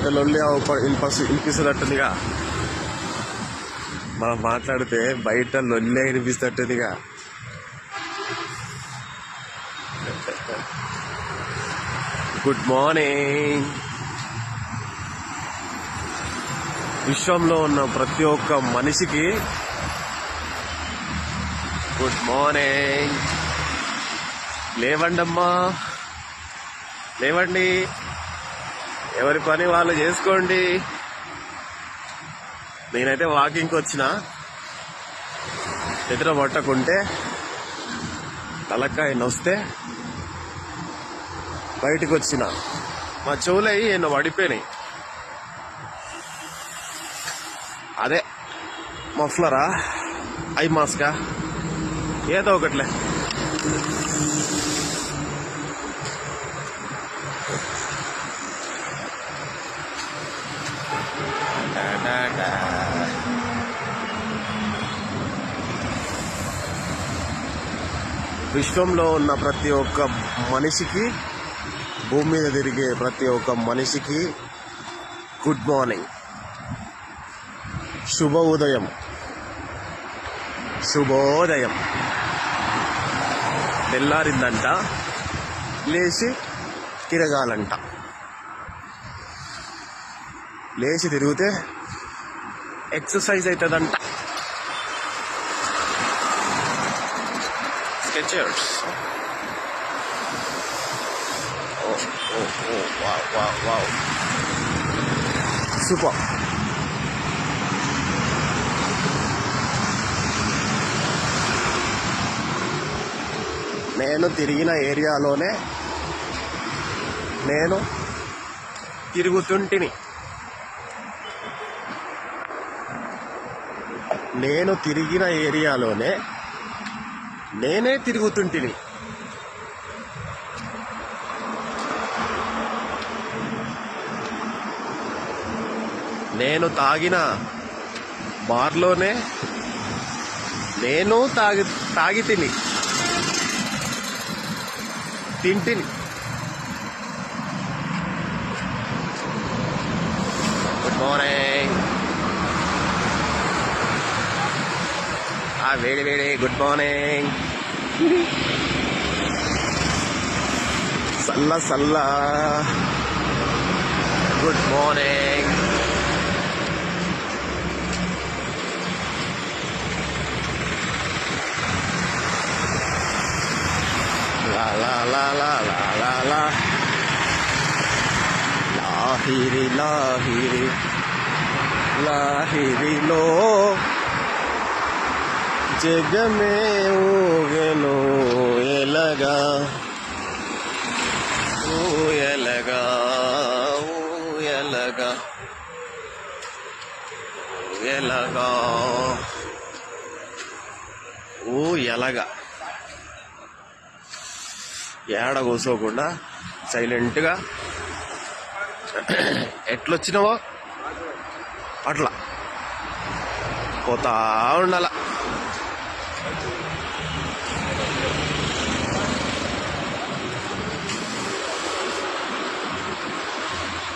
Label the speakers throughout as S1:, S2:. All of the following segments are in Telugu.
S1: బయట లొల్లి వినిపిస్తున్నట్టుందిగా, మనం మాట్లాడితే బయట లొల్లే వినిపిస్తున్నట్టుందిగా. Good morning. విశ్వంలో ఉన్న ప్రతి ఒక్క మనిషికి గుడ్ మార్నింగ్. లేవండమ్మా, లేవండి, ఎవరి పని వాళ్ళు చేసుకోండి. నేనైతే వాకింగ్కి వచ్చిన, నిద్ర పట్టకుంటే తలకాయ నొస్తే బయటకు వచ్చిన. మా చెవులయ్యి ఎన్నో పడిపోయినాయి. అదే మఫ్లరా, ఐ మాస్కా, ఏదో ఒకట్లే. విశ్వంలో ఉన్న ప్రతి ఒక్క మనిషికి, భూమి మీద తిరిగే ప్రతి ఒక్క మనిషికి గుడ్ మార్నింగ్, శుభ ఉదయం, శుభోదయం. తెల్లారిందంట, లేచి తిరగాలంట. లేచి తిరిగితే ఎక్సర్సైజ్ అవుతుందంట. స్కెచర్స్. Wow, super. నేను తిరిగిన ఏరియాలోనే నేను తిరుగుతుంటిని. నేను తిరిగిన ఏరియాలోనే నేనే తిరుగుతుంటిని. నేను తాగిన బార్లోనే నేను తాగి తింటిని. Good morning. వేడి వేడి గుడ్ మార్నింగ్. సల్ల గుడ్ మార్నింగ్. లా లా లా లా లా లా లాహిరి లాహిరి లాహిరిలో జగమే ఊగెను ఎలగా, ఊయలగా, ఊయలగా, ఊయలగా, ఊయలగా. ఏడ కూర్చోకుండా సైలెంట్గా ఎట్లొచ్చినావో అట్లా పోతా ఉండాల.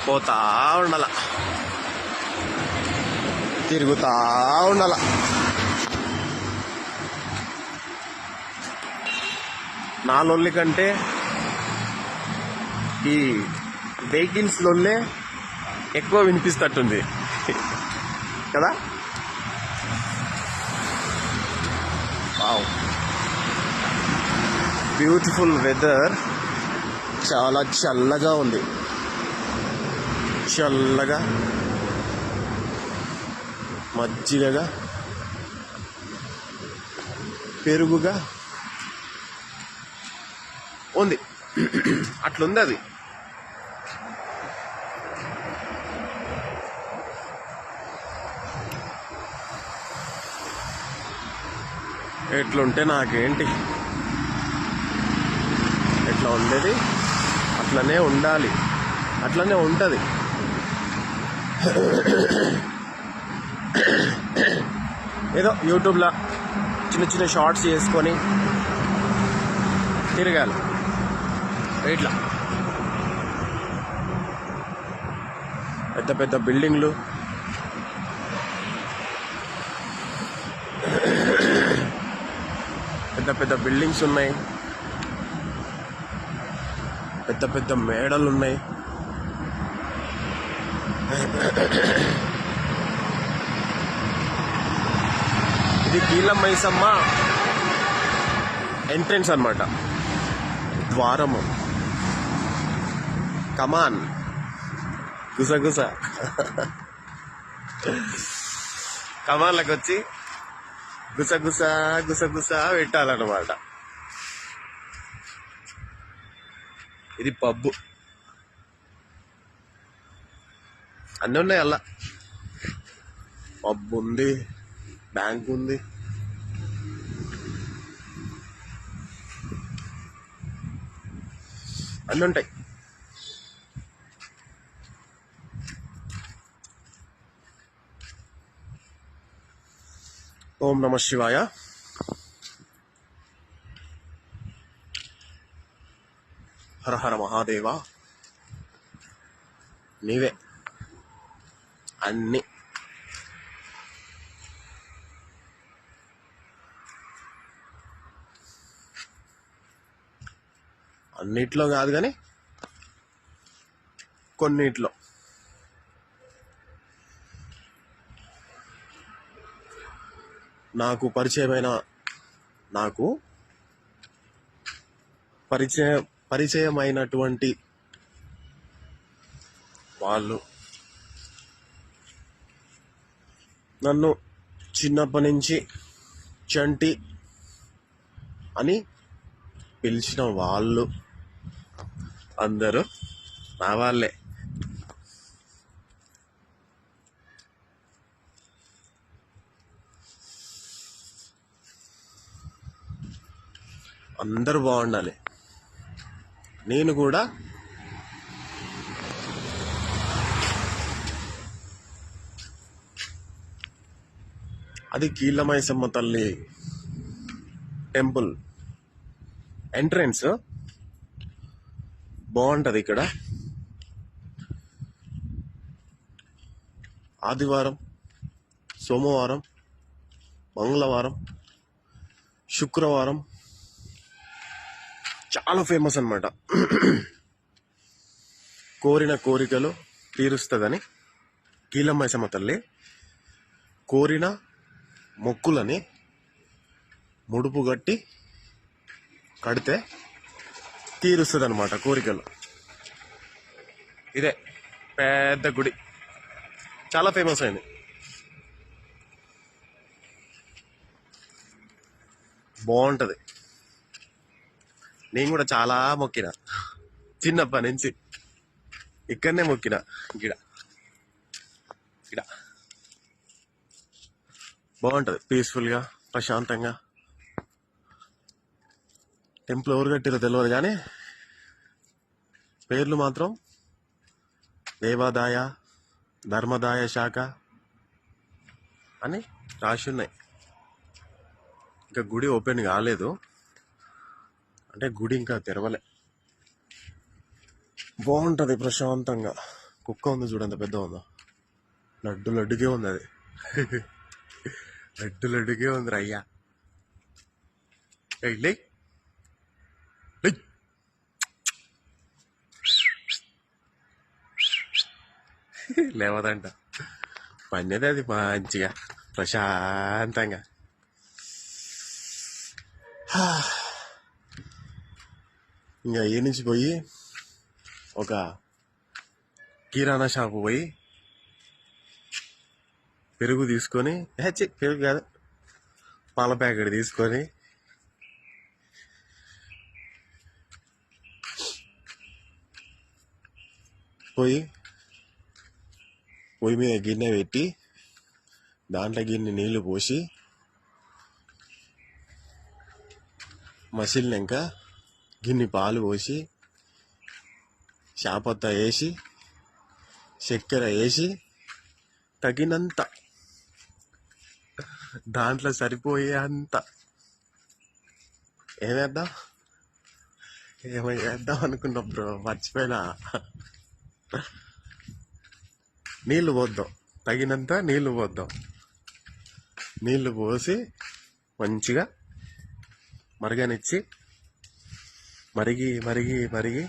S1: పోతా ఉండాల, తిరుగుతా ఉండాల. నా లొల్లి కంటే ఈ వెహికల్స్ లొల్లే ఎక్కువ వినిపిస్తట్టుంది కదా. Wow, beautiful weather. చాలా చల్లగా ఉంది, చల్లగా, మజ్జిగగా, పెరుగుగా ఉంది. అట్లుంది అది. ఎట్లుంటే నాకేంటి, ఎట్లా ఉండేది అట్లనే ఉండాలి, అట్లనే ఉంటుంది. ఏదో యూట్యూబ్లో చిన్న చిన్న షార్ట్స్ చేసుకొని తిరగాలి ఇట్లా. పెద్ద పెద్ద బిల్డింగ్లు, పెద్ద పెద్ద బిల్డింగ్స్ ఉన్నాయి, పెద్ద పెద్ద మేడలు ఉన్నాయి. ఇది కీళ్ళ మైసమ్మ ఎంట్రెన్స్ అన్నమాట, ద్వారము. కమాన్, గుసగుస కమాన్లకు వచ్చి గుసగుస గుసగుస పెట్టాలన్నమాట. ఇది పబ్బు, అన్నీ ఉన్నాయి అలా. పబ్ ఉంది, బ్యాంక్ ఉంది, అన్నీ ఉంటాయి. ఓం నమ శివాయ. హర హర మహాదేవ. నీవే అన్ని. అన్నిట్లో కాదు కానీ కొన్నిట్లో. నాకు పరిచయమైనటువంటి వాళ్ళు నన్ను చిన్నప్పటి నుంచి చంటి అని పిలిచిన వాళ్ళు అందరూ నా వాళ్ళే. అందరూ బాగుండాలి. నేను కూడా అది కీళ్ళమైసమ్మ తల్లి టెంపుల్ ఎంట్రన్స్ బాగుంటది. ఇక్కడ ఆదివారం, సోమవారం, మంగళవారం, శుక్రవారం చాలా ఫేమస్ అన్నమాట. కోరిన కోరికలు తీరుస్తుందని కీళ్ళమైసమ్మ తల్లి కోరిన మొక్కులని ముడుపు కడితే తీరుస్తుంది అనమాట కోరికలు. ఇదే పెద్ద గుడి, చాలా ఫేమస్ అయింది. బాగుంటది. నేను కూడా చాలా మొక్కిన చిన్నప్పటి నుంచి. ఇక్కడనే మొక్కిన, గిడ గిడ బాగుంటది, పీస్ఫుల్గా, ప్రశాంతంగా. టెంపుల్ ఎవరు కట్టిరో తెలియదు కానీ పేర్లు మాత్రం దేవాదాయ ధర్మదాయ శాఖ అని రాసి ఉన్నాయి. ఇంకా గుడి ఓపెన్ కాలేదు, అంటే గుడి ఇంకా తెరవలే. బాగుంటది ప్రశాంతంగా. కుక్క ఉంది చూడండి, పెద్ద ఉందో, లడ్డుకే ఉంది అది. లడ్డుకే ఉంది రయ్యా. లేవదంట, పన్నది అది మంచిగా ప్రశాంతంగా. ఇంకా ఏ నుంచి పోయి ఒక కిరాణా షాపు పోయి పెరుగు తీసుకొని, పెరుగు కాదు, పాల ప్యాకెట్ తీసుకొని పొయ్యి మీద గిన్నె పెట్టి దాంట్లో గిన్నె నీళ్లు పోసి మసిలినాక గిన్నె పాలు పోసి చాపత్త వేసి చక్కెర వేసి తగినంత దాంట్లో సరిపోయే అంత ఏమేద్దాం అనుకున్నా బ్రో, మర్చిపోయినా. నీళ్లు పోద్దాం, తగినంత నీళ్లు పోద్దాం. నీళ్లు పోసి మంచిగా మరగనిచ్చి మరిగి మరిగి మరిగి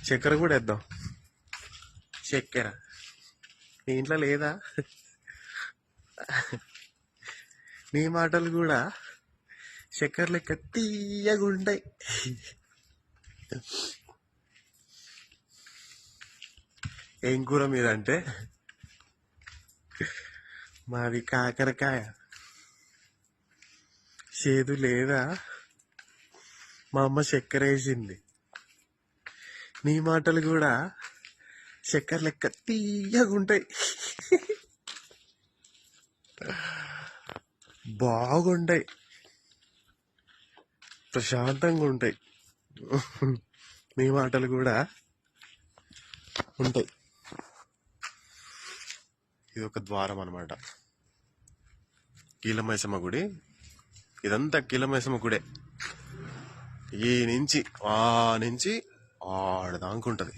S1: చక్కెర కూడా వేద్దాం. చక్కెర నీ ఇంట్లో లేదా? నీ మాటలు కూడా చక్కెర లెక్క తీయగా ఉంటాయి. ఏం కూర మీదంటే మాది కాకరకాయ. చేదు లేదా? మా అమ్మ చక్కెర వేసింది. నీ మాటలు కూడా చక్కెర లెక్క తీయగా ఉంటాయి. బాగుంటాయి, ప్రశాంతంగా ఉంటాయి. నీ మాటలు కూడా ఉంటాయి. ఇది ఒక ద్వారం అన్నమాట, కీలమైసమ్మ గుడి. ఇదంతా కీలమైసమ్మ గుడే. ఈ నుంచి ఆడదాకుంటది.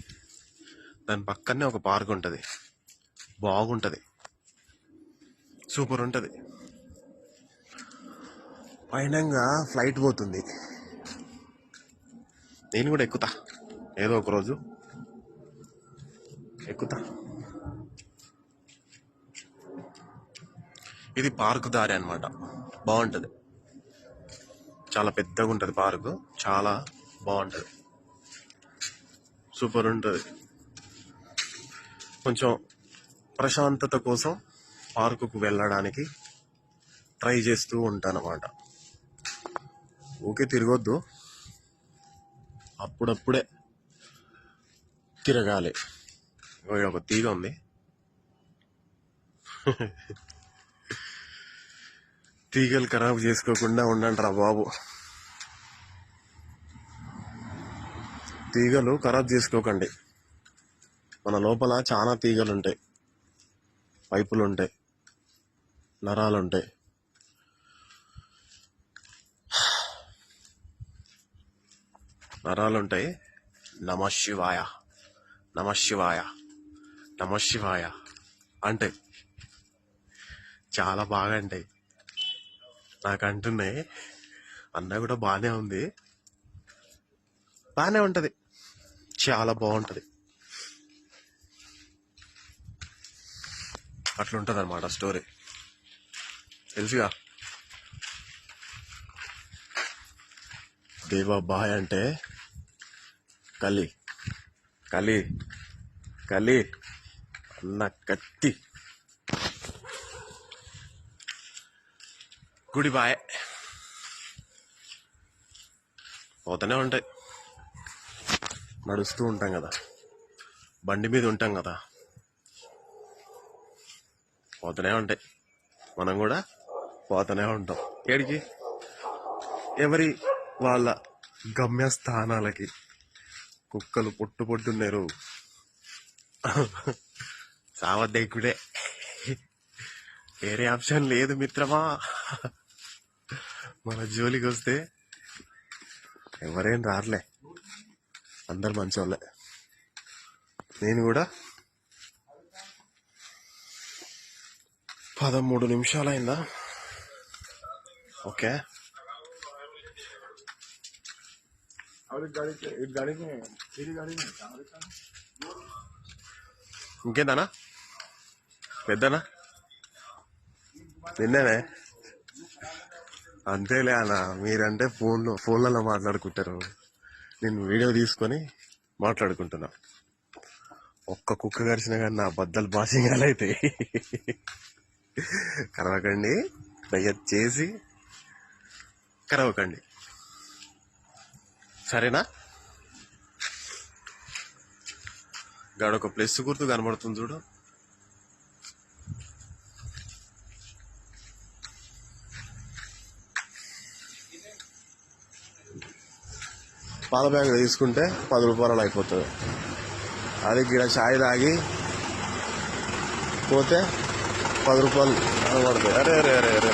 S1: దాని పక్కనే ఒక పార్క్ ఉంటుంది, బాగుంటది, సూపర్ ఉంటది. పైనంగా ఫ్లైట్ పోతుంది. నేను కూడా ఎక్కుతా, ఏదో ఒక రోజు ఎక్కుతా. ఇది పార్కు దారి అన్నమాట, బాగుంటది. చాలా పెద్దగా ఉంటది పార్కు, చాలా బాగుంటది, సూపర్ ఉంటది. కొంచెం ప్రశాంతత కోసం పార్కుకు వెళ్ళడానికి ట్రై చేస్తూ ఉంటానన్నమాట. ఊకే తిరగొద్దు, అప్పుడప్పుడే తిరగాలి. ఒక తీగ ఉంది, తీగలు ఖరాబ్ చేసుకోకుండా ఉండండి రా బాబు. తీగలు ఖరాబ్ చేసుకోకండి. మన లోపల చాలా తీగలు ఉంటాయి, పైపులు ఉంటాయి, నరాలు ఉంటాయి. నమ శివాయ, నమ శివాయ, నమ శివాయ అంటాయి. చాలా బాగా అంటాయి. నాకు అంటున్నాయి. అన్న కూడా బాగానే ఉంది, బాగానే ఉంటది, చాలా బాగుంటది. అట్లుంటది అన్నమాట స్టోరీ, తెలుసుగా. దేవాబాయ్ అంటే కలి కలి కలి అన్న కత్తి. గుడి బాయ్ పోతూనే ఉంటాయి. నడుస్తూ ఉంటాం కదా, బండి మీద ఉంటాం కదా, పోతూనే ఉంటాయి. మనం కూడా పోతూనే ఉంటాం. ఏడికి? ఎవరి వాళ్ళ గమ్యస్థానాలకి. కుక్కలు పొట్టున్నారు, సావద్దకుడే, వేరే ఆప్షన్ లేదు మిత్రమా. మన జోలికి వస్తే ఎవరేం రారులే, అందరు మంచోళ్ళే. నేను కూడా 13 నిమిషాలైందా? ఓకే, ఇంకేందనా పెద్దనా? నిన్ననే అంతేలే అన్న, మీరంటే ఫోన్లలో మాట్లాడుకుంటారు, నేను వీడియో తీసుకొని మాట్లాడుకుంటున్నా. ఒక్క కుక్క కరిచినా కానీ నా బద్దలు బాసింగాలైతే. కరవకండి, దయచేసి కరవకండి, సరేనా? గాడొక ప్లస్ గుర్తు కనబడుతుంది చూడు, పాల బ్యాగ్ తీసుకుంటే 10 రూపాయలు అయిపోతుంది. అది గిడ ఛాయ్ తాగి పోతే 10 రూపాయలు పడతాయి. అరే అరే అరే అరే